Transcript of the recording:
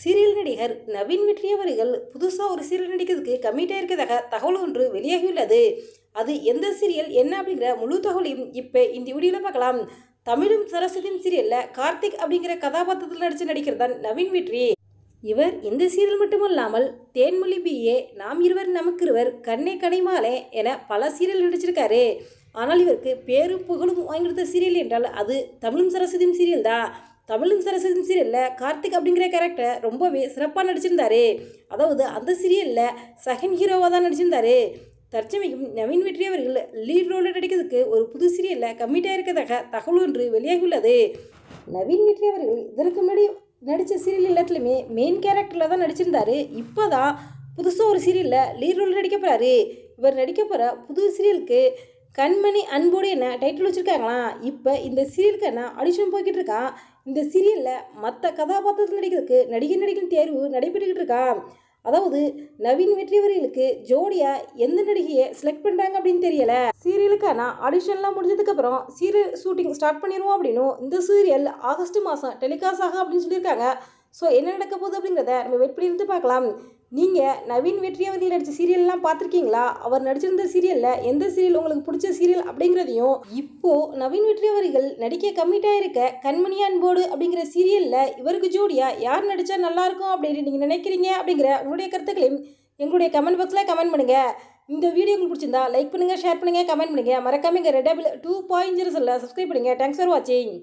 Serial நடிகர் நவீன் வெற்றி அவர்கள் புதுசாக ஒரு சீரியல் நடிக்கிறதுக்கு கமிட்டாக இருக்கிறதாக தகவல் ஒன்று வெளியாகியுள்ளது. அது எந்த சீரியல் என்ன அப்படிங்கிற முழு தகவலையும் இப்போ இந்த வீடியோவில் பார்க்கலாம். தமிழும் சரஸ்வதியும் சீரியலில் கார்த்திக் அப்படிங்கிற கதாபாத்திரத்தில் நடித்து நடிக்கிறது தான் நவீன் வெற்றி. இவர் இந்த சீரியல் மட்டுமல்லாமல் தேன்மொழி பிஏ, நாம் இருவர் நமக்கிருவர், கண்ணே கனைமாலே என பல சீரியல் நடிச்சிருக்காரு. ஆனால் இவருக்கு பேரும் புகழும் வாங்கி கொடுத்த சீரியல் என்றால் அது தமிழும் சரஸ்வதியும் சீரியல் தான். தமிழும் சரஸ்வதியும் சீரியலில் கார்த்திக் அப்படிங்கிற கேரக்டர் ரொம்பவே சிறப்பாக நடிச்சிருந்தாரு. அதாவது அந்த சீரியலில் செகண்ட் ஹீரோவாக தான் நடிச்சிருந்தாரு. தற்சமயம் நவீன் வெற்றி அவர்கள் லீட் ரோலில் நடிக்கிறதுக்கு ஒரு புது சீரியலில் கமிட்டாக இருக்கிறதாக தகவல் ஒன்று வெளியாகியுள்ளது. நவீன் வெற்றி அவர்கள் இதற்கு முன்னாடி நடித்த சீரியல் எல்லாத்துலேயுமே மெயின் கேரக்டரில் தான் நடிச்சிருந்தாரு. இப்போ தான் புதுசாக ஒரு சீரியலில் லீட் ரோல் நடிக்க போகிறாரு. இவர் நடிக்க போகிற புது சீரியலுக்கு கண்மணி அன்போடு என்ன டைட்டில் வச்சுருக்காங்களாம். இப்போ இந்த சீரியலுக்கு என்ன ஆடிஷன் போய்கிட்டு இருக்கான். இந்த சீரியலில் மற்ற கதாபாத்திரத்தில் நடிக்கிறதுக்கு நடிகர் தேர்வு நடைபெற்றுக்கிட்டு இருக்கான். அதாவது நவீன் வெற்றி அவர்களுக்கு ஜோடியாக எந்த நடிகையை செலக்ட் பண்ணுறாங்க அப்படின்னு தெரியலை. சீரியலுக்கான ஆடிஷன்லாம் முடிஞ்சதுக்கப்புறம் சீரியல் ஷூட்டிங் ஸ்டார்ட் பண்ணிடுவோம் அப்படின்னும் இந்த சீரியல் ஆகஸ்ட் மாதம் டெலிகாஸ்ட் ஆகும் அப்படின்னு சொல்லியிருக்காங்க. ஸோ என்ன நடக்க போகுது அப்படிங்கிறத நம்ம வெயிட் பண்ணி இருந்து பார்க்கலாம். நீங்கள் நவீன் வெற்றி அவர்கள் நடித்த சீரியல்லாம் பார்த்துருக்கீங்களா? அவர் நடிச்சிருந்த சீரியலில் எந்த சீரியல் உங்களுக்கு பிடிச்ச சீரியல் அப்படிங்கிறதையும், இப்போது நவீன் வெற்றி அவர்கள் நடிக்க கம்மிட்டாக இருக்க கண்மணி அன்போடு அப்படிங்கிற சீரியலில் இவருக்கு ஜோடியாக யார் நடித்தா நல்லாயிருக்கும் அப்படின்னு நீங்கள் நினைக்கிறீங்க அப்படிங்கிற உங்களுடைய கருத்துக்களையும் எங்களுடைய கமெண்ட் பாக்ஸில் கமெண்ட் பண்ணுங்கள். இந்த வீடியோ உங்களுக்கு பிடிச்சிருந்தா லைக் பண்ணுங்கள், ஷேர் பண்ணுங்கள், கமெண்ட் பண்ணுங்கள். மறக்காம இங்கே ரெட் டபிள் 2.0 சப்ஸ்கிரைப் பண்ணுங்கள். தேங்க்ஸ் ஃபார் வாட்சிங்.